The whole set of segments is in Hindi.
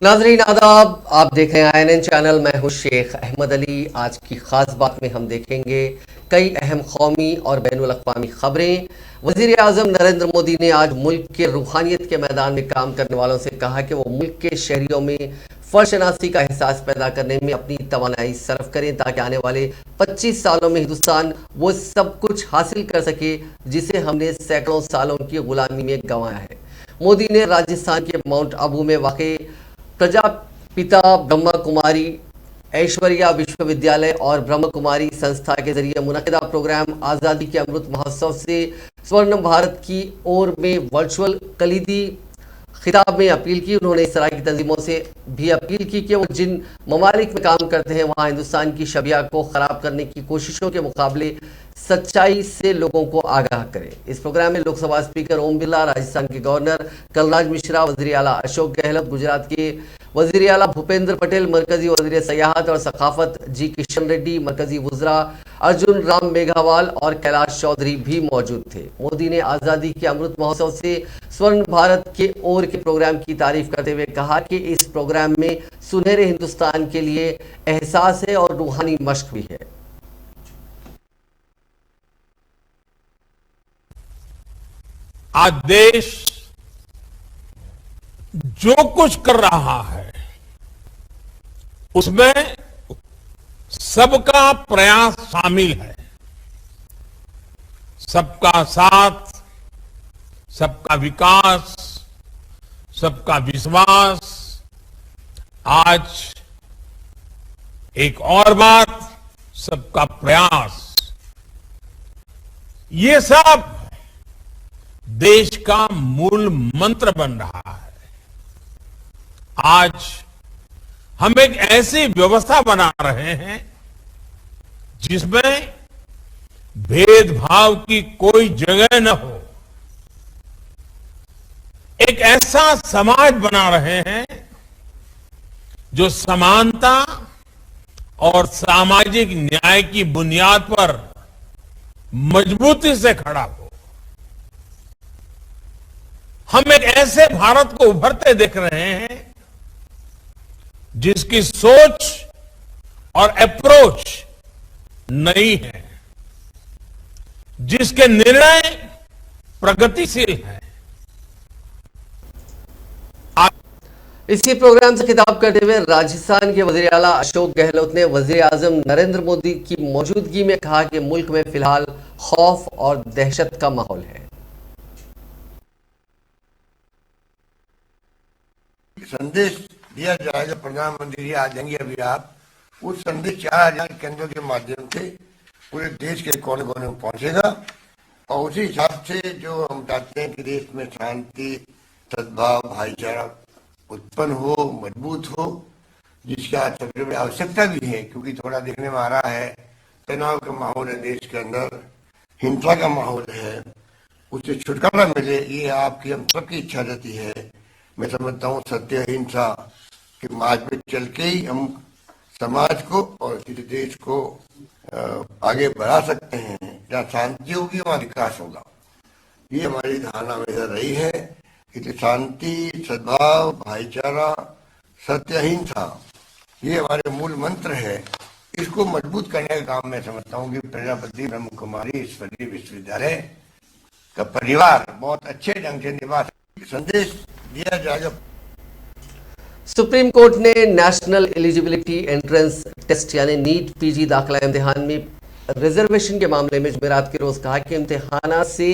नाजरीन आदाब, आप देख रहे हैं INN चैनल। मैं हूं शेख अहमद अली। आज की खास बात में हम देखेंगे कई अहम कौमी और बैनुल अक़वामी खबरें। वज़ीर आज़म नरेंद्र मोदी ने आज मुल्क के रूहानियत के मैदान में काम करने वालों से कहा कि वो मुल्क के शहरियों में फ़र्शनासी का एहसास पैदा करने में अपनी तवानाई सर्फ करें ताकि आने वाले 25 सालों में हिंदुस्तान वो सब कुछ हासिल कर सके जिसे हमने सैकड़ों सालों की गुलामी में गंवाया है। मोदी ने राजस्थान के माउंट आबू में वाक़ प्रजापिता ब्रह्मा कुमारी ऐश्वर्या विश्वविद्यालय और ब्रह्म कुमारी संस्था के जरिए मुनक़िदा प्रोग्राम आज़ादी के अमृत महोत्सव से स्वर्ण भारत की ओर में वर्चुअल कलीदी खिताब में अपील की। उन्होंने इस तरह की तंजीमों से भी अपील की कि वो जिन ममालिक में काम करते हैं वहाँ हिंदुस्तान की शबिया को ख़राब करने की कोशिशों के मुकाबले सच्चाई से लोगों को आगाह करें। इस प्रोग्राम में लोकसभा स्पीकर ओम बिरला, राजस्थान के गवर्नर कलराज मिश्रा, वज़ीर आला अशोक गहलोत, गुजरात के वज़ीर आला भूपेंद्र पटेल, मरकजी वज़ीर सयाहत और सकाफत जी किशन रेड्डी, मरकजी वज़रा अर्जुन राम मेघवाल और कैलाश चौधरी भी मौजूद थे। मोदी ने आज़ादी के अमृत महोत्सव से स्वर्ण भारत के ओर के प्रोग्राम की तारीफ करते हुए कहा कि इस प्रोग्राम में सुनहरे हिंदुस्तान के लिए एहसास है और रूहानी मश्क भी है। आज देश जो कुछ कर रहा है उसमें सबका प्रयास शामिल है। सबका साथ, सबका विकास, सबका विश्वास। आज एक और बात, सबका प्रयास। ये सब देश का मूल मंत्र बन रहा है। आज हम एक ऐसी व्यवस्था बना रहे हैं जिसमें भेदभाव की कोई जगह न हो। एक ऐसा समाज बना रहे हैं जो समानता और सामाजिक न्याय की बुनियाद पर मजबूती से खड़ा हो। हम एक ऐसे भारत को उभरते देख रहे हैं जिसकी सोच और अप्रोच नई है, जिसके निर्णय प्रगतिशील हैं। इसी प्रोग्राम से खिताब करते हुए राजस्थान के वज़ीर आला अशोक गहलोत ने वज़ीर आज़म नरेंद्र मोदी की मौजूदगी में कहा कि मुल्क में फिलहाल खौफ और दहशत का माहौल है। संदेश दिया जाएगा, प्रधानमंत्री आ जाएंगे अभी आप, उस संदेश 4000 केंद्रों के माध्यम से पूरे देश के कोने कोने में पहुंचेगा और उसी हिसाब से जो हम चाहते हैं कि देश में शांति, सद्भाव, भाईचारा उत्पन्न हो, मजबूत हो, जिसकी आज सबसे बड़ी आवश्यकता भी है। क्योंकि थोड़ा देखने में आ रहा है तनाव का माहौल है देश के अंदर, हिंसा का माहौल है, उससे छुटकारा मिले, ये आपकी हम सबकी इच्छा रहती है। मैं समझता हूँ सत्य अहिंसा के मार्ग पे चल के ही हम समाज को और किसी देश को आगे बढ़ा सकते हैं। जहाँ शांति होगी वहाँ विकास होगा। ये हमारी धारणा हमेशा रही है कि शांति, सद्भाव, भाईचारा, सत्य अहिंसा ये हमारे मूल मंत्र है। इसको मजबूत करने का काम मैं समझता हूँ कि प्रजापति ब्रह्म कुमारी ईश्वरीय विश्वविद्यालय का परिवार बहुत अच्छे ढंग से निभा संदेश दिया जाएगा। सुप्रीम कोर्ट ने नेशनल एलिजिबिलिटी एंट्रेंस टेस्ट यानी नीट पीजी दाखिला इम्तिहान में रिजर्वेशन के मामले में जुमेरात के रोज कहा कि इम्तिहान से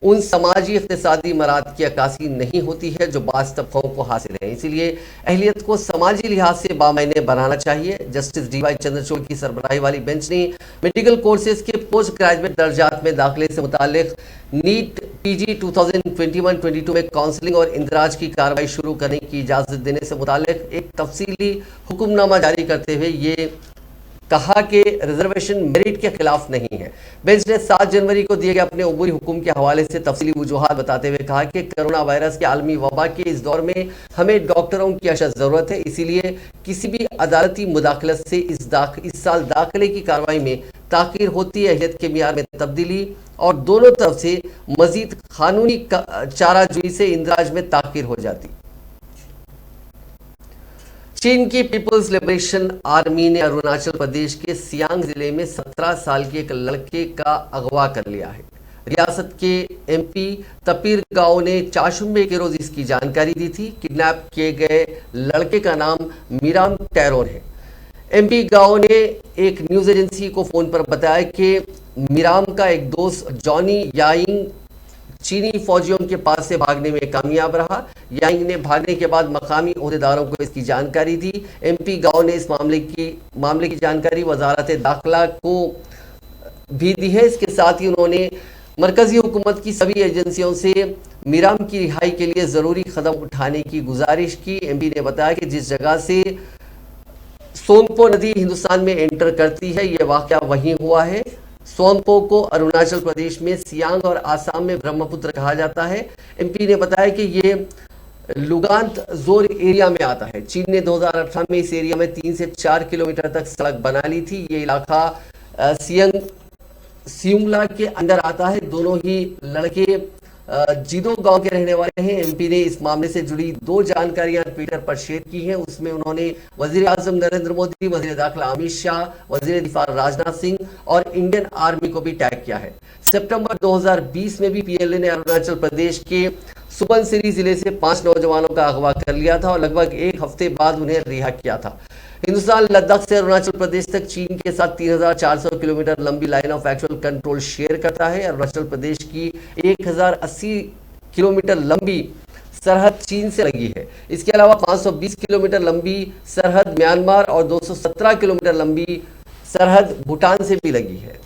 उन समाजी इक़्तिसादी मराद की अक्कासी नहीं होती है जो बाज़ तबकों को हासिल है। इसीलिए अहलियत को समाजी लिहाज से बामायने बनाना चाहिए। जस्टिस DY चंद्रचूड़ की सरबराही वाली बेंच ने मेडिकल कोर्सेज के पोस्ट ग्रेजुएट दर्जात में दाखिले से मुताल्लिक नीट पीजी 2021-22 में काउंसलिंग और इंदराज की कार्रवाई शुरू करने की इजाज़त देने से मुताल्लिक एक तफसीली हुक्मनामा जारी करते हुए ये कहा कि रिजर्वेशन मेरिट के खिलाफ नहीं है। बेंच ने 7 जनवरी को दिए गए अपने उबूरी हुक्म के हवाले से तफसीली वजूहात बताते हुए कहा कि कोरोना वायरस के आलमी वबा के इस दौर में हमें डॉक्टरों की अशद ज़रूरत है। इसीलिए किसी भी अदालती मुदाखलत से इस साल दाखिले की कार्रवाई में ताख़ीर होती है। अहलियत के मियार में तब्दीली और दोनों तरफ से मजीद कानूनी चाराजोई से इंदराज में ताख़ीर हो जाती। चीन की पीपल्स लिबरेशन आर्मी ने अरुणाचल प्रदेश के सियांग जिले में 17 साल के एक लड़के का अगवा कर लिया है। रियासत के एमपी तपीर गांव ने चाशुम्बे के रोज इसकी जानकारी दी थी। किडनैप किए गए लड़के का नाम मीराम टैरोन है। एमपी गांव ने एक न्यूज एजेंसी को फोन पर बताया कि मीराम का एक दोस्त जॉनी याइंग चीनी फौजियों के पास से भागने में कामयाब रहा। यांग ने भागने के बाद मकामी ओहदेदारों को इसकी जानकारी दी। एमपी गांव ने इस मामले की जानकारी वजारत दाखिला को भी दी है। इसके साथ ही उन्होंने मरकजी हुकूमत की सभी एजेंसियों से मीराम की रिहाई के लिए जरूरी कदम उठाने की गुजारिश की। एमपी ने बताया कि जिस जगह से सोमपो नदी हिंदुस्तान में एंटर करती है, यह वाकया वहीं हुआ है। सोमपो को अरुणाचल प्रदेश में सियांग और आसाम में ब्रह्मपुत्र कहा जाता है। एमपी ने बताया कि ये लुगांत जोर एरिया में आता है। चीन ने 2018 में इस एरिया में 3 से 4 किलोमीटर तक सड़क बना ली थी। ये इलाका सियुमला के अंदर आता है। दोनों ही लड़के जिदो गांव के रहने वाले हैं। एमपी ने इस मामले से जुड़ी 2 जानकारियां ट्विटर पर शेयर की हैं। उसमें उन्होंने वजीर आजम नरेंद्र मोदी, वजीर दाखिला अमित शाह, वजीर दिफा राजनाथ सिंह और इंडियन आर्मी को भी टैग किया है। सितंबर 2020 में भी पीएलए ने अरुणाचल प्रदेश के सुबनसिरी जिले से 5 नौजवानों का अगवा कर लिया था और लगभग 1 हफ्ते बाद उन्हें रिहा किया था। हिंदुस्तान लद्दाख से अरुणाचल प्रदेश तक चीन के साथ 3400 किलोमीटर लंबी line of actual control share करता है। अरुणाचल प्रदेश की 1080 किलोमीटर लंबी सरहद चीन से लगी है। इसके अलावा 520 किलोमीटर लंबी सरहद म्यांमार और 217 किलोमीटर लंबी सरहद भूटान से भी लगी है।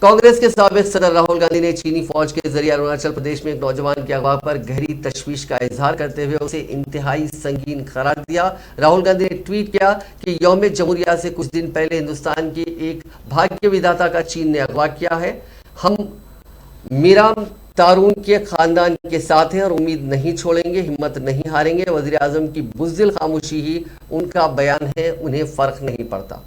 कांग्रेस के साबिक सदर राहुल गांधी ने चीनी फौज के जरिए अरुणाचल प्रदेश में एक नौजवान के अगवा पर गहरी तशवीश का इजहार करते हुए उसे इंतहाई संगीन करार दिया। राहुल गांधी ने ट्वीट किया कि यौम जमहूरिया से कुछ दिन पहले हिंदुस्तान के एक भाग्य विधाता का चीन ने अगवा किया है। हम मीराम तारून के खानदान के साथ हैं और उम्मीद नहीं छोड़ेंगे, हिम्मत नहीं हारेंगे। वजीर आजम की बुज़दिल खामोशी ही उनका बयान है, उन्हें फर्क नहीं पड़ता।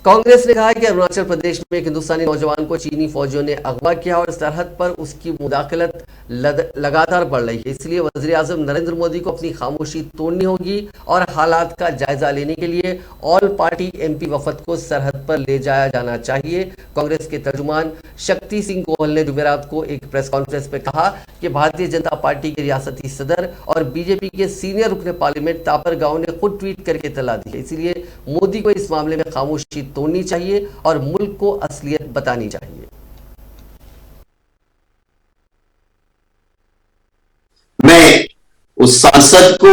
कांग्रेस ने कहा है कि अरुणाचल प्रदेश में एक हिंदुस्तानी नौजवान को चीनी फौजियों ने अगवा किया और सरहद पर उसकी मुदाखलत लगातार बढ़ रही है। इसलिए वज़ीर आज़म नरेंद्र मोदी को अपनी खामोशी तोड़नी होगी और हालात का जायजा लेने के लिए ऑल पार्टी एमपी वफद को सरहद पर ले जाया जाना चाहिए। कांग्रेस के तर्जुमान शक्ति सिंह गोयल ने जुमेरात को एक प्रेस कॉन्फ्रेंस में कहा कि भारतीय जनता पार्टी के रियासती सदर और बीजेपी के सीनियर रुकने पार्लियामेंट तापर गांव ने खुद ट्वीट करके इत्तला दी है। इसलिए मोदी को इस मामले में खामोशी तोड़नी चाहिए और मुल्क को असलियत बतानी चाहिए। मैं उस सांसद को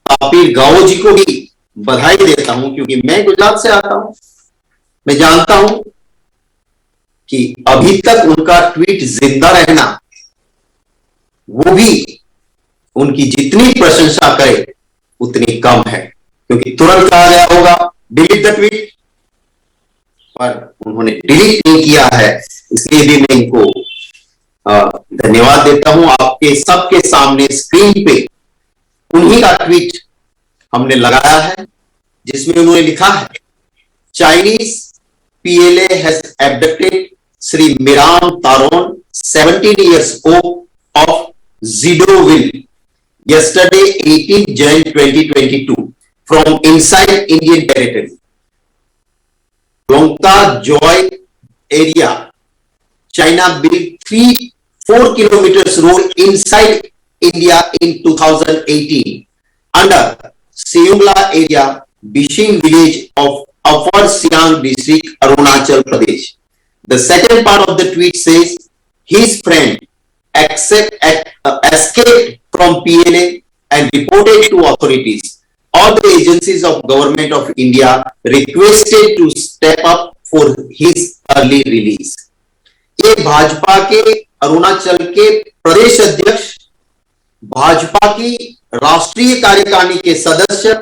तापिर गांव जी को भी बधाई देता हूं, क्योंकि मैं गुजरात से आता हूं। मैं जानता हूं कि अभी तक उनका ट्वीट जिंदा रहना, वो भी उनकी जितनी प्रशंसा करे उतनी कम है, क्योंकि तुरंत कहा गया होगा डिलीट द ट्वीट, पर उन्होंने डिलीट नहीं किया है। इसलिए भी मैं इनको धन्यवाद देता हूं। आपके सबके सामने स्क्रीन पे उन्हीं का ट्वीट हमने लगाया है, जिसमें उन्होंने लिखा है, Chinese PLA has abducted Sri Miram Taron, 17 years old of Zidoville, yesterday 18 Jan 2022 from inside Indian territory. Longta Joy area, China built 4 kilometers road inside India in 2018 under Siumla area, Bishing village of Upper Siang district, Arunachal Pradesh. The second part of the tweet says his friend escaped from PLA and reported to authorities. All the agencies of government of India requested to step up for his early release. ये भाजपा के अरुणाचल के प्रदेश अध्यक्ष, भाजपा की राष्ट्रीय कार्यकारिणी के सदस्य,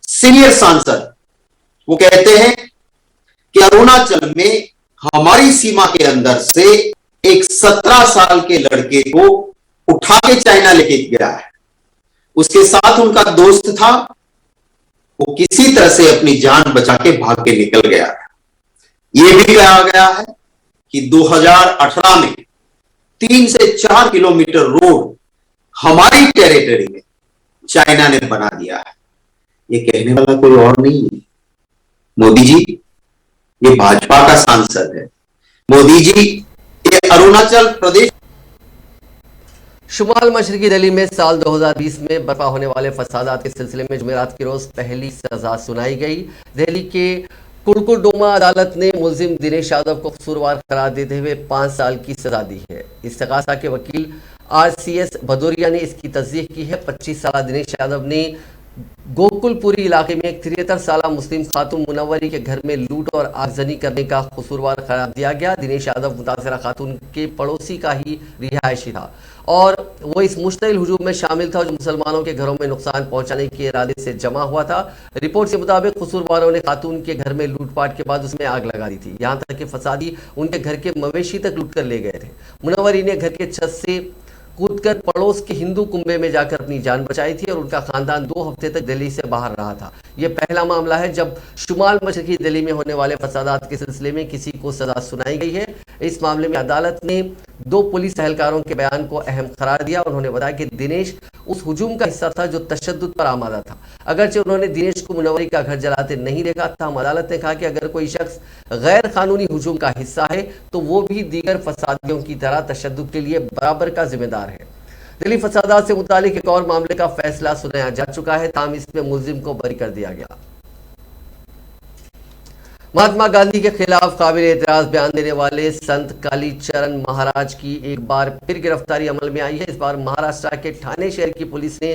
सीनियर सांसद, वो कहते हैं कि अरुणाचल में हमारी सीमा के अंदर से एक 17 साल के लड़के को उठा के चाइना लेके गया है। उसके साथ उनका दोस्त था, वो किसी तरह से अपनी जान बचा के भाग के निकल गया है। यह भी कहा गया है कि 2018 में 3 से 4 किलोमीटर रोड हमारी टेरिटरी में चाइना ने बना दिया है। ये कहने वाला कोई और नहीं है, मोदी जी। ये भाजपा का सांसद है। मोदी जी, ये अरुणाचल प्रदेश शुमाल मशरकी दिल्ली में साल 2020 में बर्पा होने वाले फसादात के सिलसिले में जुमेरात के रोज पहली सजा सुनाई गई। दिल्ली के कुड़कुडोमा अदालत ने मुलजिम दिनेश यादव को कसूरवार करार देते हुए 5 साल की सजा दी है। इस्तगासा के वकील RCS भदौरिया ने इसकी तस्दीक की है। 25 साल दिनेश यादव ने गोकुलपुरी इलाके में एक 73 साल मुस्लिम खातून मुनव्वरी के घर में लूट और आगजनी करने का कसूरवार करार दिया गया। दिनेश यादव मुतासरा खातून के पड़ोसी का ही रिहायशी था और वो इस मुश्तइल हुजूम में शामिल था जो मुसलमानों के घरों में नुकसान पहुंचाने के इरादे से जमा हुआ था। रिपोर्ट के मुताबिक कसूरवारों ने खातून के घर में लूटपाट के बाद उसमें आग लगा दी थी। यहाँ तक कि फसादी उनके घर के मवेशी तक लूट कर ले गए थे। मुनव्वरी ने घर के छत से कूदकर पड़ोस के हिंदू कुंबे में जाकर अपनी जान बचाई थी और उनका खानदान 2 हफ्ते तक दिल्ली से बाहर रहा था। यह पहला मामला है जब शुमाल मशरकी दिल्ली में होने वाले फसादात के सिलसिले में किसी को सजा सुनाई गई है। इस मामले में अदालत ने 2 पुलिस एहलकारों के बयान को अहम करार दिया। उन्होंने बताया कि दिनेश उस हुजूम का हिस्सा था जो तशद्दुद पर आमादा था। अगरचे उन्होंने दिनेश को मुनव्वरी का घर जलाते नहीं देखा था। अदालत ने कहा कि अगर कोई शख्स गैर कानूनी हुजूम का हिस्सा है तो वो भी दीगर फसादियों की तरह तशद्दुद के लिए बराबर का जिम्मेदार है। दिल्ली फसादात से मुतालिक एक और मामले का फैसला सुनाया जा चुका है, ताहम इसमें मुलजिम को बरी कर दिया गया। महात्मा गांधी के खिलाफ काबिल एतराज बयान देने वाले संत कालीचरण महाराज की एक बार फिर गिरफ्तारी अमल में आई है। इस बार महाराष्ट्र के ठाणे शहर की पुलिस ने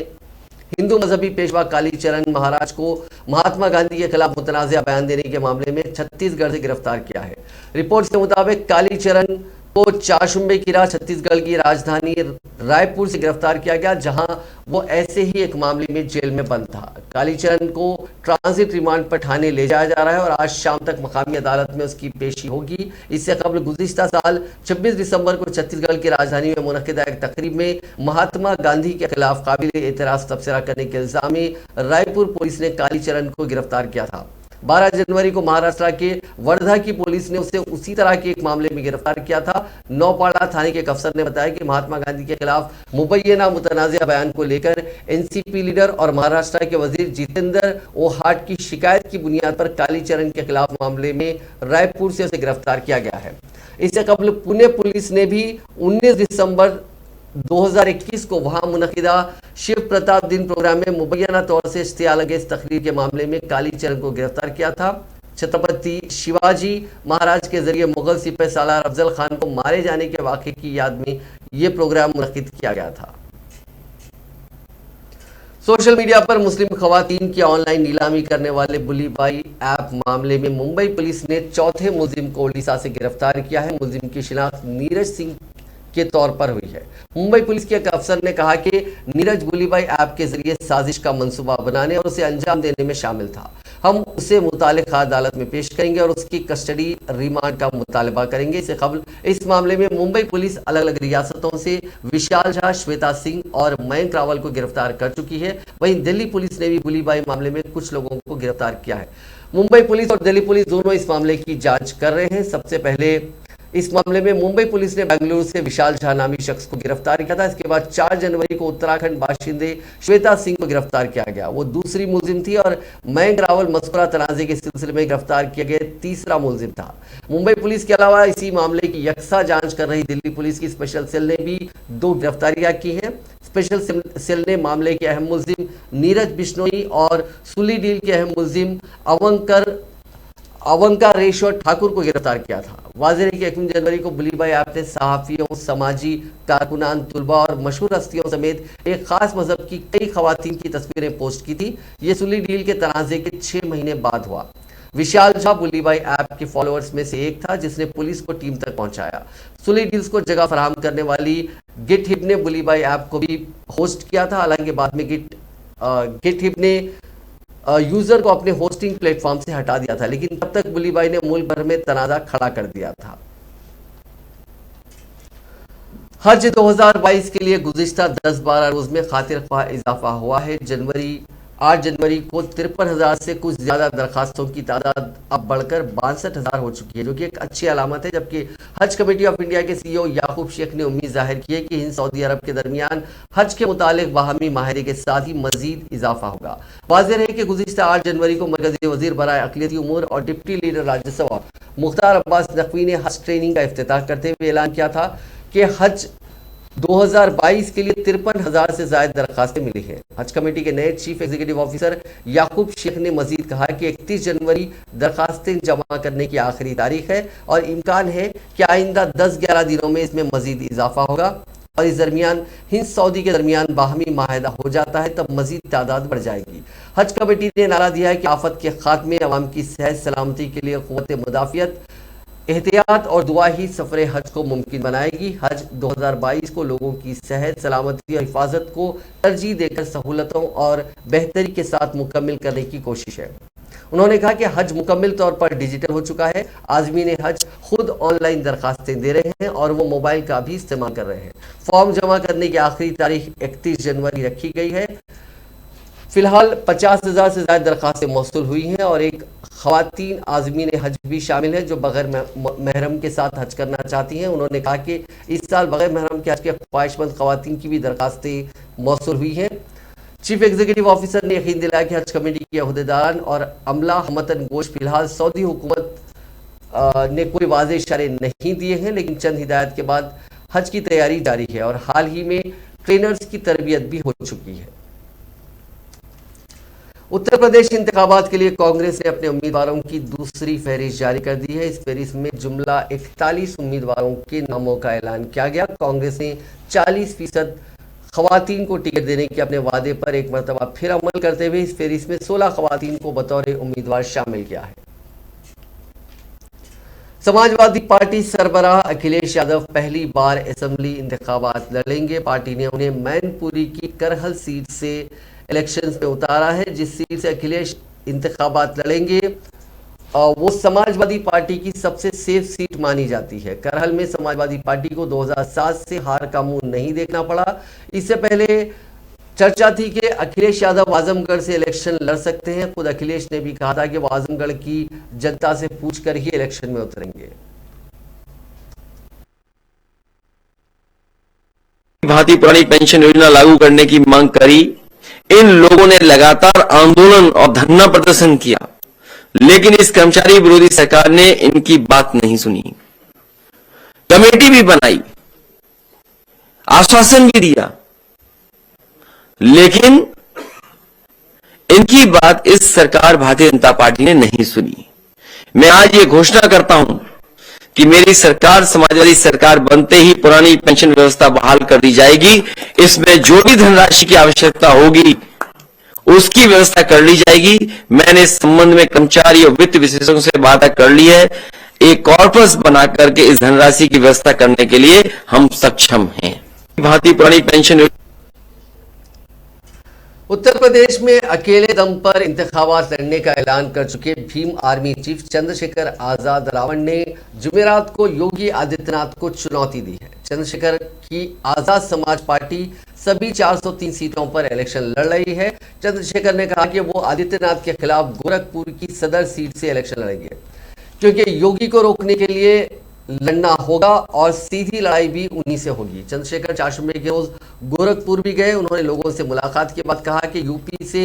हिंदू मजहबी पेशवा कालीचरण महाराज को महात्मा गांधी के खिलाफ मुतनाज़ा बयान देने के मामले में छत्तीसगढ़ से गिरफ्तार किया है। रिपोर्ट के मुताबिक कालीचरण को चारशुम्बे की राह छत्तीसगढ़ की राजधानी रायपुर से गिरफ्तार किया गया, जहां वो ऐसे ही एक मामले में जेल में बंद था। कालीचरण को ट्रांजिट रिमांड पर ठाणे ले जाया जा रहा है और आज शाम तक मकामी अदालत में उसकी पेशी होगी। इससे कबल गुज़िश्ता साल 26 दिसंबर को छत्तीसगढ़ की राजधानी में मुनक़िदा एक तकरीब में महात्मा गांधी के खिलाफ काबिल एतराज़ तबसरा करने के इल्ज़ाम में रायपुर पुलिस ने कालीचरण को गिरफ्तार किया था। 12 जनवरी को महाराष्ट्र के वर्धा की पुलिस ने उसे उसी तरह के एक मामले में गिरफ्तार किया था। नौपाड़ा थाने के एक अफसर ने बताया कि महात्मा गांधी के खिलाफ मुबैना मुतनाज़ा बयान को लेकर एनसीपी लीडर और महाराष्ट्र के वजीर जितेंद्र ओहाट की शिकायत की बुनियाद पर कालीचरण के खिलाफ मामले में रायपुर से उसे गिरफ्तार किया गया है। इससे कबल पुणे पुलिस ने भी 19 दिसंबर 2021 को वहां मुनक़िदा शिव प्रताप दिन प्रोग्राम में मुबैना तौर से इश्तियाल अंगेज़ तकरीर के मामले में कालीचरण को गिरफ्तार किया था। छत्रपति शिवाजी महाराज के जरिए मुगल सिपह सालार अफजल खान को मारे जाने के वाक़े की याद में यह प्रोग्राम मुनक़िद किया गया था। सोशल मीडिया पर मुस्लिम खवातीन की ऑनलाइन नीलामी करने वाले बुली बाई ऐप मामले में मुंबई पुलिस ने चौथे मुलजिम को उड़ीसा से गिरफ्तार किया है। मुलजिम की शिनाख्त नीरज सिंह के तौर पर हुई है। मुंबई पुलिस के एक अफसर ने कहा कि नीरज बुलीबाई ऐप के जरिए साजिश का मंसूबा बनाने और उसे अंजाम देने में शामिल था। हम उसे मुतालिका अदालत में पेश करेंगे और उसकी कस्टडी रिमांड का मुतालबा करेंगे। इससे कबल इस मामले में मुंबई पुलिस अलग अलग रियासतों से विशाल झा, श्वेता सिंह और मयंक रावल को गिरफ्तार कर चुकी है। वहीं दिल्ली पुलिस ने भी बुलीबाई मामले में कुछ लोगों को गिरफ्तार किया है। मुंबई पुलिस और दिल्ली पुलिस दोनों इस मामले की जांच कर रहे हैं। सबसे पहले इस मामले में मुंबई पुलिस ने बेंगलुरु से विशाल झा नामी शख्स को गिरफ्तार किया था। इसके बाद 4 जनवरी को उत्तराखंड बाशिंदे श्वेता सिंह को गिरफ्तार किया गया। वो दूसरी मुलजिम थी और मयंक रावल मस्कुरा तनाज़े के सिलसिले में गिरफ्तार किया गया तीसरा मुलजिम था। मुंबई पुलिस के अलावा इसी मामले की यकसा जांच कर रही दिल्ली पुलिस की स्पेशल सेल ने भी 2 गिरफ्तारियां की हैं। स्पेशल सेल ने मामले के अहम मुलजिम नीरज बिश्नोई और सुली डील के अहम मुलजिम अवंका रेश्वर ठाकुर को गिरफ्तार किया था। वाज़ेह है कि 21 जनवरी को बुलीबाई ऐप ने सहाफ़ियों, समाजी कारकुनान, तुलबा और मशहूर हस्तियों समेत एक खास मजहब की कई खवातीन की तस्वीरें पोस्ट की थी। ये सुली डील के तनाज़े के 6 महीने बाद हुआ। विशाल झा बुलीबाई ऐप के फॉलोअर्स में से एक था जिसने पुलिस को टीम तक पहुंचाया। सुली डील्स को जगह फराहम करने वाली गिटहिब ने बुलीबाई ऐप को भी होस्ट किया था। हालांकि बाद में गिटहिब ने यूजर को अपने होस्टिंग प्लेटफॉर्म से हटा दिया था, लेकिन तब तक बुलीबाई ने मुल्क भर में तनाज़ा खड़ा कर दिया था। हज 2022 के लिए गुज़िश्ता 10-12 रोज में खातिर ख्वाह इजाफा हुआ है। जनवरी 8 जनवरी को 53,000 से कुछ ज्यादा दरखास्तों की तादाद अब बढ़कर 62,000 हो चुकी है, जो कि एक अच्छी अलामत है। जबकि हज कमेटी ऑफ इंडिया के सीईओ याकूब शेख ने उम्मीद जाहिर की है कि हिंद सऊदी अरब के दरमियान हज के मुतालिक बाहमी माहिरे के साथ ही मजीद इजाफा होगा। वाज़ेह है कि गुज़िश्ता 8 जनवरी को मरकजी वज़ीर बराए अक़लियती उमूर और डिप्टी लीडर राज्यसभा मुख्तार अब्बास नकवी ने हज ट्रेनिंग का इफ्तिताह करते हुए ऐलान किया था कि हज 2022 के लिए 53,000 से ज्यादा दरखास्तें मिली हैं। हज कमेटी के नए चीफ एग्जीक्यूटिव ऑफिसर याकूब शेख ने मजीद कहा कि 31 जनवरी दरखास्तें जमा करने की आखिरी तारीख है और इम्कान है कि आइंदा 10-11 दिनों में इसमें मजीद इजाफा होगा और इस दरमियान हिंद सऊदी के दरमियान बाहमी माहिदा हो जाता है तब मजीद तादाद बढ़ जाएगी। हज कमेटी ने नारा दिया है कि आफत के खात्मे, अवाम की सेहत सलामती के लिए क़ुव्वत मुदाफ़ियत, एहतियात और दुआ ही सफ़र हज को मुमकिन बनाएगी। हज 2022 को लोगों की सेहत, सलामती और हिफाजत को तरजीह देकर सहूलतों और बेहतरी के साथ मुकम्मल करने की कोशिश है। उन्होंने कहा कि हज मुकम्मल तौर पर डिजिटल हो चुका है। आज़मीन हज खुद ऑनलाइन दरखास्तें दे रहे हैं और वो मोबाइल का भी इस्तेमाल कर रहे हैं। फॉर्म जमा करने की आखिरी तारीख 31 जनवरी रखी गई है। फिलहाल 50,000 से ज़्यादा दरखास्तें मौसूल हुई हैं और एक ख़वातीन आज़मीन हज भी शामिल है जो बगैर महरम के साथ हज करना चाहती हैं। उन्होंने कहा कि इस साल बगैर महरम के हज के ख्वाहिशमंद ख़वातीन की भी दरखास्तें मौसूल हुई हैं। चीफ एग्जीक्यूटिव ऑफिसर ने यकीन दिलाया कि हज कमेटी के अहदेदारान और अमला हमतन गोश फिलहाल सऊदी हुकूमत ने कोई वाज़ेह इशारे नहीं दिए हैं, लेकिन चंद हिदायत के बाद हज की तैयारी जारी है और हाल ही में ट्रेनर्स की तरबियत भी हो चुकी है। उत्तर प्रदेश इंतखाबात के लिए कांग्रेस ने अपने उम्मीदवारों की दूसरी फहरिस्त जारी कर दी है। इस फहरिस्त में जुमला 41 उम्मीदवारों के नामों का ऐलान किया गया। कांग्रेस ने 40% खवातीन को टिकट देने के अपने वादे पर एक मरतबा फिर अमल करते हुए इस फहरिस्त में 16 खवातीन को बतौर उम्मीदवार शामिल किया है। समाजवादी पार्टी सरबराह अखिलेश यादव पहली बार असेंबली इंतखाबात लड़ेंगे। पार्टी ने उन्हें मैनपुरी की करहल सीट से इलेक्शंस में उतारा है। जिस सीट से अखिलेश इंतखाबात लड़ेंगे वो समाजवादी पार्टी की सबसे सेफ सीट मानी जाती है। करहल में समाजवादी पार्टी को 2007 से हार का मुंह नहीं देखना पड़ा। इससे पहले चर्चा थी कि अखिलेश यादव आजमगढ़ से इलेक्शन लड़ सकते हैं। खुद अखिलेश ने भी कहा था कि वो आजमगढ़ की जनता से पूछकर ही इलेक्शन में उतरेंगे। भांति पुरानी पेंशन योजना लागू करने की मांग करी। इन लोगों ने लगातार आंदोलन और धरना प्रदर्शन किया, लेकिन इस कर्मचारी विरोधी सरकार ने इनकी बात नहीं सुनी। कमेटी भी बनाई, आश्वासन भी दिया, लेकिन इनकी बात इस सरकार भारतीय जनता पार्टी ने नहीं सुनी। मैं आज ये घोषणा करता हूं कि मेरी सरकार समाजवादी सरकार बनते ही पुरानी पेंशन व्यवस्था बहाल कर दी जाएगी। इसमें जो भी धनराशि की आवश्यकता होगी उसकी व्यवस्था कर ली जाएगी। मैंने इस संबंध में कर्मचारी और वित्त विशेषज्ञों से बात कर ली है। एक कॉर्पस बना करके इस धनराशि की व्यवस्था करने के लिए हम सक्षम हैं। भांति पुरानी पेंशन उत्तर प्रदेश में अकेले दम पर इंतखाबात लड़ने का ऐलान कर चुके भीम आर्मी चीफ चंद्रशेखर आजाद रावण ने जुमेरात को योगी आदित्यनाथ को चुनौती दी है। चंद्रशेखर की आजाद समाज पार्टी सभी 403 सीटों पर इलेक्शन लड़ रही है। चंद्रशेखर ने कहा कि वो आदित्यनाथ के खिलाफ गोरखपुर की सदर सीट से इलेक्शन लड़ेंगे, क्योंकि योगी को रोकने के लिए लड़ना होगा और सीधी लड़ाई भी उन्हीं से होगी। चंद्रशेखर चारशंबे के रोज गोरखपुर भी गए। उन्होंने लोगों से मुलाकात के बाद कहा कि यूपी से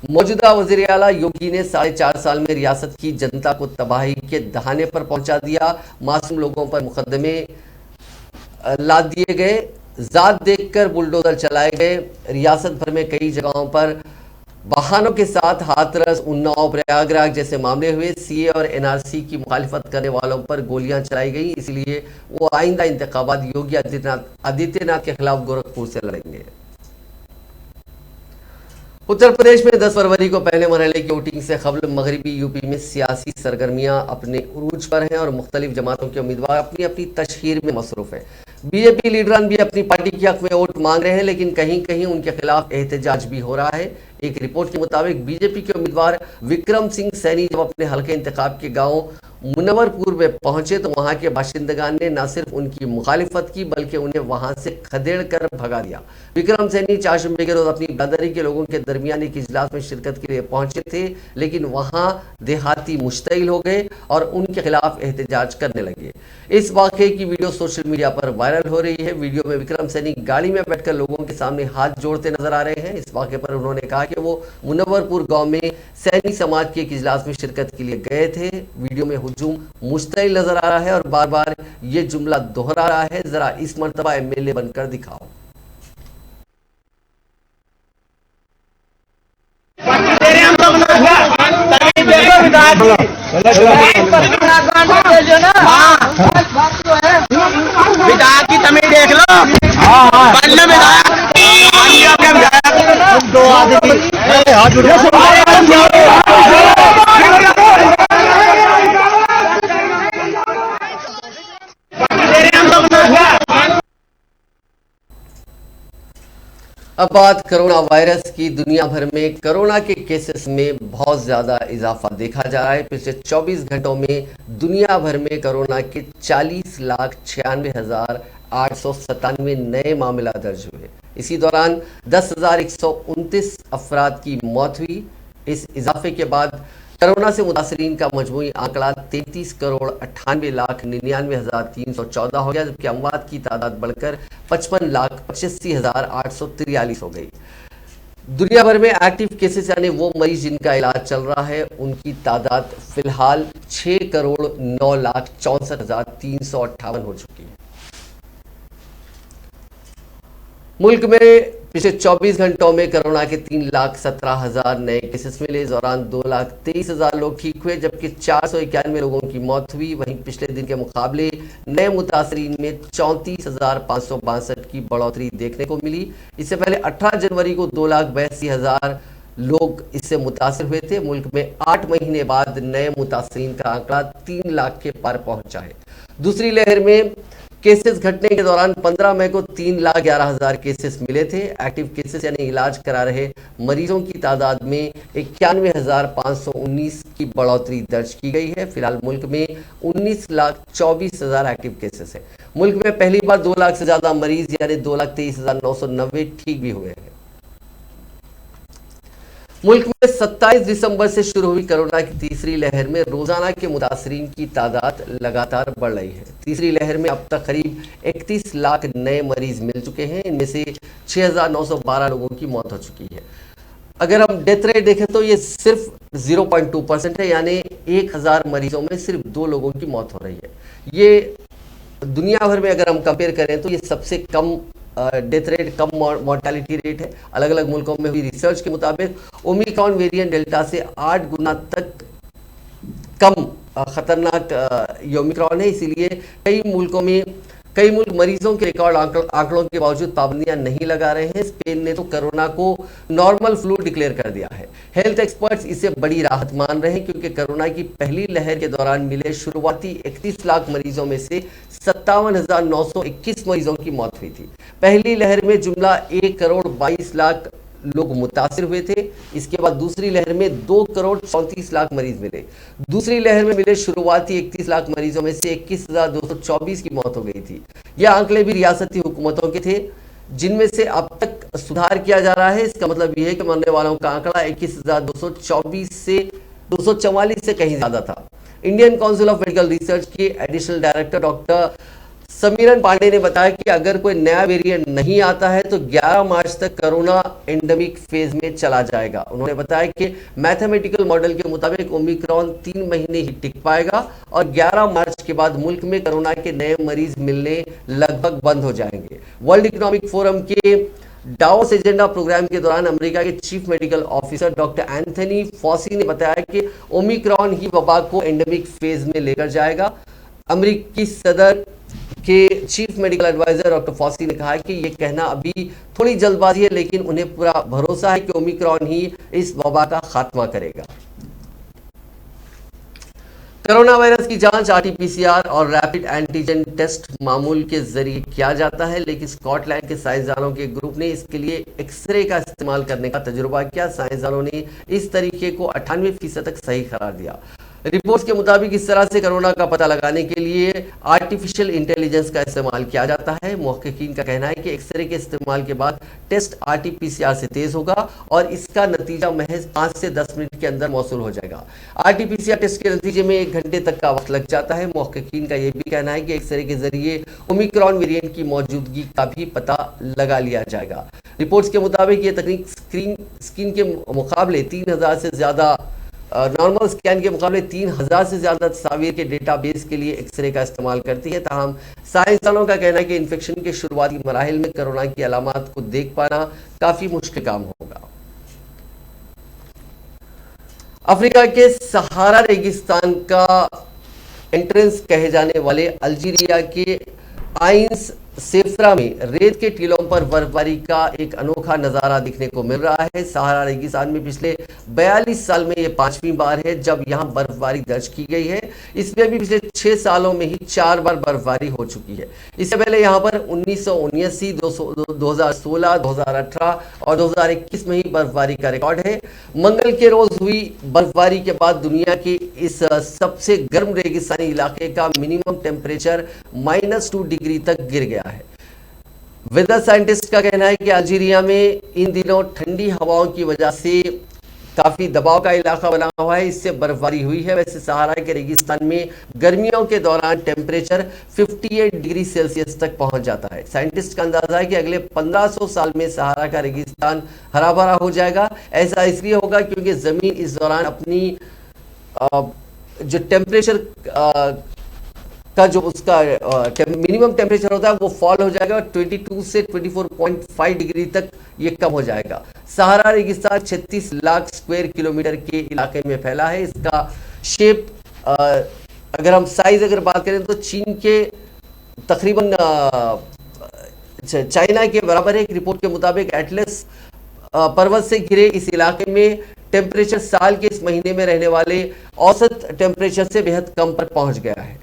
मौजूदा वजीर आला योगी ने 4.5 साल में रियासत की जनता को तबाही के दहाने पर पहुंचा दिया। मासूम लोगों पर मुकदमे लाद दिए गए, जात देखकर बुलडोजर चलाए गए। रियासत भर में कई जगहों पर बहानों के साथ हाथरस, उन्नाव, प्रयागराज जैसे मामले हुए। सीए और एनआरसी की मुखालिफत करने वालों पर गोलियां चलाई गई। इसलिए वो आइंदा इंतखाबात योगी आदित्यनाथ के खिलाफ गोरखपुर से लड़ेंगे। उत्तर प्रदेश में 10 फरवरी को पहले मरहले की वोटिंग से कबल मगरबी यूपी में सियासी सरगर्मियां अपने उरूज पर हैं और मुख्तलिफ जमातों के उम्मीदवार अपनी अपनी तशहीर में मसरूफ है। बीजेपी लीडरान भी अपनी पार्टी के हक में वोट मांग रहे हैं, लेकिन कहीं कहीं उनके खिलाफ एहतजाज भी हो रहा है। एक रिपोर्ट के मुताबिक बीजेपी के उम्मीदवार विक्रम सिंह सैनी जब अपने हल्के इंतखाब के गांव मुनव्वरपुर में पहुंचे तो वहां के बाशिंदगान ने न सिर्फ उनकी मुखालिफत की बल्कि उन्हें वहां से खदेड़ कर भगा दिया। विक्रम सैनी चारशंबे के रोज अपनी बिरादरी के लोगों के दरमियान एक इजलास में शिरकत के लिए पहुंचे थे, लेकिन वहां देहाती मुश्तइल हो गए और उनके खिलाफ एहतजाज करने लगे। इस वाक़े की वीडियो सोशल मीडिया पर वायरल हो रही है। वीडियो में विक्रम सैनी गाड़ी में बैठकर लोगों के सामने हाथ जोड़ते नजर आ रहे हैं। इस वाक़े पर उन्होंने कहा कि वो मुनव्वरपुर गांव में सैनी समाज के एक इजलास में शिरकत के लिए गए थे। वीडियो में हुजूम मुश्तइल नजर आ रहा है और बार बार ये जुमला दोहरा रहा है, जरा इस मर्तबा एमएलए बनकर दिखाओ। विधायक की तमीज देख लो। पहले दो आदमी अब बात कोरोना वायरस की। दुनिया भर में कोरोना के केसेस में बहुत ज़्यादा इजाफा देखा जा रहा है। पिछले 24 घंटों में दुनिया भर में कोरोना के 40,96,897 नए मामला दर्ज हुए। इसी दौरान 10,129 अफराद की मौत हुई। इस इजाफे के बाद कोरोना से मुतासरीन का मजमूई आंकड़ा 33,98,99,314 हो गया, जबकि अमवात की तादाद बढ़कर 55,85,843 हो गई। दुनिया भर में एक्टिव केसेस यानी वो मरीज जिनका इलाज चल रहा है, उनकी तादाद फिलहाल 6,09,64,358 हो चुकी है। मुल्क में पिछले 24 घंटों में कोरोना के 3,17,000 नए केसेस मिले। इस दौरान 2,23,000 लोग ठीक हुए, जबकि 491 लोगों की मौत हुई। वहीं पिछले दिन के मुकाबले नए मुतासरीन में 34,562 की बढ़ोतरी देखने को मिली। इससे पहले 18 जनवरी को 2,82,000 लोग इससे मुतासर हुए थे। मुल्क में 8 महीने बाद नए मुतासरीन का आंकड़ा 3 लाख के पार पहुंचा है। दूसरी लहर में केसेस घटने के दौरान 15 मई को 3,11,000 केसेस मिले थे। एक्टिव केसेस यानी इलाज करा रहे मरीजों की तादाद में 91,519 की बढ़ोतरी दर्ज की गई है। फिलहाल मुल्क में 19,24,000 एक्टिव केसेस हैं। मुल्क में पहली बार 2 लाख से ज्यादा मरीज यानी 2,23,990 ठीक भी हुए हैं। मुल्क में 27 दिसंबर से शुरू हुई कोरोना की तीसरी लहर में रोजाना के मुतासरीन की तादाद लगातार बढ़ रही है। तीसरी लहर में अब तक करीब 31 लाख नए मरीज मिल चुके हैं। इनमें से 6,912 लोगों की मौत हो चुकी है। अगर हम डेथ रेट देखें तो ये सिर्फ 0.2% है, यानी 1,000 मरीजों में सिर्फ 2 लोगों की मौत हो रही है। ये दुनिया भर में अगर हम कंपेयर करें तो ये सबसे कम डेथ रेट, कम मॉर्टेलिटी रेट है। अलग अलग मुल्कों में हुई रिसर्च के मुताबिक ओमिक्रॉन वेरिएंट डेल्टा से 8 गुना तक कम खतरनाक ये ओमिक्रॉन है। इसीलिए कई मुल्क मरीजों के रिकॉर्ड आंकड़ों के बावजूद पाबंदियां नहीं लगा रहे हैं। स्पेन ने तो कोरोना को नॉर्मल फ्लू डिक्लेयर कर दिया है। हेल्थ एक्सपर्ट्स इसे बड़ी राहत मान रहे हैं, क्योंकि कोरोना की पहली लहर के दौरान मिले शुरुआती 31 लाख मरीजों में से 57,921 मरीजों की मौत हुई थी। पहली लहर में जुमला 1,22,00,000 लोग मुतासिर हुए थे। इसके बाद दूसरी लहर में 2,34,00,000 मरीज मिले। दूसरी लहर में मिले शुरुआती 31 लाख मरीजों में से 21,224 की मौत हो गई थी। ये आंकड़े भी रियासती हुकूमतों के थे, जिनमें से अब तक सुधार किया जा रहा है। इसका मतलब यह है कि मरने वालों का आंकड़ा 21,224 से 244 से कहीं ज्यादा था। Indian Council of Medical Research के additional director doctor Samiran Pande ने बताया कि अगर कोई नया वेरिएंट नहीं आता है तो 11 मार्च तक कोरोना एंडेमिक फेज में चला जाएगा। उन्होंने बताया कि मैथमेटिकल मॉडल के मुताबिक ओमिक्रॉन 3 महीने ही टिक पाएगा और 11 मार्च के बाद मुल्क में कोरोना के नए मरीज मिलने लगभग बंद हो जाएंगे। वर्ल्ड इकोनॉमिक फोरम के डावोस एजेंडा प्रोग्राम के दौरान अमेरिका के chief medical officer doctor Anthony Fauci ने बताया कि ओमिक्रॉन ही वबा को एंडेमिक फेज में लेकर जाएगा। अमेरिकी सदर के chief medical adviser doctor Fauci ने कहा कि यह कहना अभी थोड़ी जल्दबाजी है, लेकिन उन्हें पूरा भरोसा है कि ओमिक्रॉन ही इस वबा का खात्मा करेगा। कोरोना वायरस की जांच आरटी-पीसीआर और रैपिड एंटीजन टेस्ट मामूल के जरिए किया जाता है, लेकिन स्कॉटलैंड के साइंसदानों के ग्रुप ने इसके लिए एक्सरे का इस्तेमाल करने का तजुर्बा किया। साइंसदानों ने इस तरीके को 98% तक सही करार दिया। रिपोर्ट्स के मुताबिक इस तरह से कोरोना का पता लगाने के लिए आर्टिफिशियल इंटेलिजेंस का इस्तेमाल किया जाता है। मुहक्किकीन का कहना है कि एक्सरे के इस्तेमाल के बाद टेस्ट RT-PCR से तेज होगा और इसका नतीजा महज 5 से 10 मिनट के अंदर मौसूल हो जाएगा। RT-PCR टेस्ट के नतीजे में 1 घंटे तक का वक्त लग जाता है। मुहक्किकीन का यह भी कहना है कि एक्सरे के जरिए ओमिक्रॉन वेरिएंट की मौजूदगी का भी पता लगा लिया जाएगा। रिपोर्ट्स के मुताबिक ये तकनीक स्किन के मुकाबले 3000 से ज्यादा नॉर्मल स्कैन के मुकाबले 3000 से ज्यादा तस्वीर के डेटाबेस के लिए एक्सरे का इस्तेमाल करती है। ताहम साइंसदानों का कहना है कि इन्फेक्शन के शुरुआती मराहिल में कोरोना की अलामात को देख पाना काफी मुश्किल काम होगा। अफ्रीका के सहारा रेगिस्तान का एंट्रेंस कहे जाने वाले अल्जीरिया के आइंस सेफ्रा में रेत के टीलों पर बर्फबारी का एक अनोखा नजारा देखने को मिल रहा है। सहारा रेगिस्तान में पिछले 42 साल में यह 5वीं बार है जब यहां बर्फबारी दर्ज की गई है। इसमें भी पिछले 6 सालों में ही 4 बार बर्फबारी हो चुकी है। इससे पहले यहां पर 1979, 2016, 2018 और 2021 में ही बर्फबारी का रिकॉर्ड है। मंगल के रोज हुई बर्फबारी के बाद दुनिया के इस सबसे गर्म रेगिस्तानी इलाके का मिनिमम टेम्परेचर -2 डिग्री तक गिर गया है। वेदर साइंटिस्ट का कहना है कि अल्जीरिया में इन दिनों ठंडी हवाओं की वजह से काफी दबाव का इलाका बना हुआ है, इससे बर्फबारी हुई है। वैसे सहारा के रेगिस्तान में गर्मियों के दौरान टेम्परेचर 58 डिग्री सेल्सियस तक पहुंच जाता है। साइंटिस्ट का अंदाजा है कि अगले 1500 साल में सहारा का रेगिस्तान हरा भरा हो जाएगा। ऐसा इसलिए होगा क्योंकि जमीन इस दौरान अपनी जो टेम्परेचर का जो उसका मिनिमम टेम्परेचर होता है वो फॉल हो जाएगा और 22 से 24.5 डिग्री तक ये कम हो जाएगा। सहारा रेगिस्तान 36 लाख स्क्वायर किलोमीटर के इलाके में फैला है। इसका शेप अगर हम साइज अगर बात करें तो चीन के तकरीबन चाइना के बराबर है। एक रिपोर्ट के मुताबिक एटलस पर्वत से घिरे इस इलाके में टेम्परेचर साल के इस महीने में रहने वाले औसत टेम्परेचर से बेहद कम पर पहुंच गया है।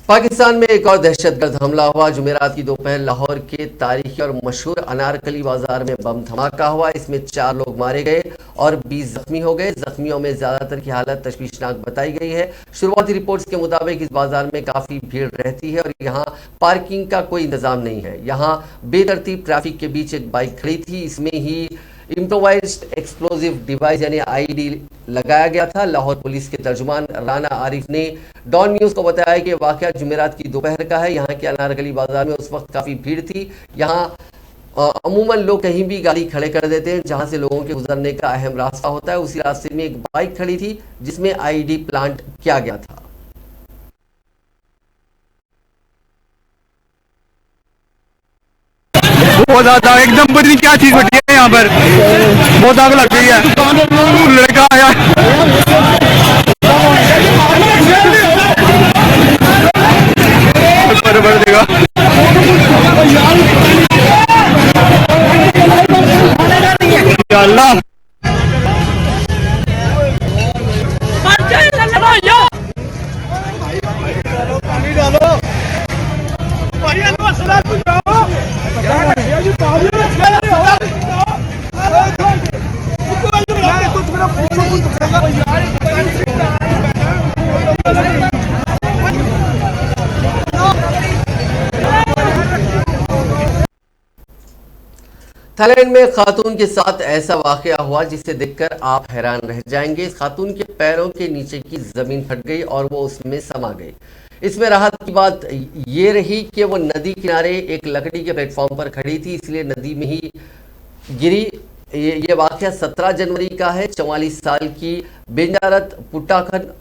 पाकिस्तान में एक और दहशतगर्द हमला हुआ। जुमेरात की दोपहर लाहौर के तारीखी और मशहूर अनारकली बाजार में बम धमाका हुआ। इसमें 4 लोग मारे गए और 20 जख्मी हो गए। जख्मियों में ज्यादातर की हालत तशवीशनाक बताई गई है। शुरुआती रिपोर्ट्स के मुताबिक इस बाजार में काफी भीड़ रहती है और यहाँ पार्किंग का कोई इंतजाम नहीं है। यहाँ बेतरतीब ट्रैफिक के बीच एक बाइक खड़ी थी, इसमें ही इम्प्रोवाइज्ड एक्सप्लोजिव डिवाइस यानी IED लगाया गया था। लाहौर पुलिस के तर्जुमान राना आरिफ ने डॉन न्यूज को बताया कि वाकया जुमेरात की दोपहर का है। यहाँ के अनारकली बाजार में उस वक्त काफी भीड़ थी। यहाँ अमूमन लोग कहीं भी गाड़ी खड़े कर देते हैं जहां से लोगों के गुजरने का अहम रास्ता होता है। उसी रास्ते में एक बाइक खड़ी थी जिसमें IED प्लांट किया गया था। बहुत ज्यादा एकदम पता नहीं क्या चीज बटी है यहाँ पर, बहुत आग लग गई है। लड़का आया बराबर देगा। या अल्लाह थाईलैंड में खातून के साथ ऐसा वाकया हुआ जिसे देखकर आप हैरान रह जाएंगे। खातून के पैरों के नीचे की जमीन फट गई और वो उसमें समा गई। इसमें राहत की बात ये रही कि वो नदी किनारे एक लकड़ी के प्लेटफॉर्म पर खड़ी थी, इसलिए नदी में ही गिरी। ये वाकया 17 जनवरी का है। 44 साल की बेंजारत पुट्टाखन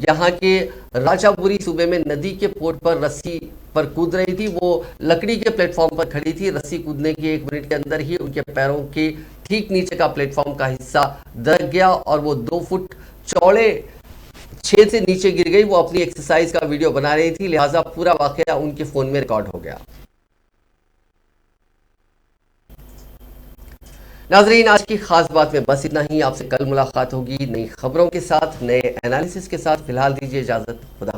यहाँ के राजापुरी सूबे में नदी के पोर्ट पर रस्सी पर कूद रही थी। वो लकड़ी के प्लेटफॉर्म पर खड़ी थी। रस्सी कूदने के 1 मिनट के अंदर ही उनके पैरों के ठीक नीचे का प्लेटफॉर्म का हिस्सा दरक गया और वो 2 फुट चौड़े छेद से नीचे गिर गई। वो अपनी एक्सरसाइज का वीडियो बना रही थी, लिहाजा पूरा वाकया उनके फोन में रिकॉर्ड हो गया। नाजरीन, आज की खास बात में बस इतना ही। आपसे कल मुलाकात होगी नई खबरों के साथ, नए एनालिसिस के साथ। फिलहाल दीजिए इजाजत। खुदा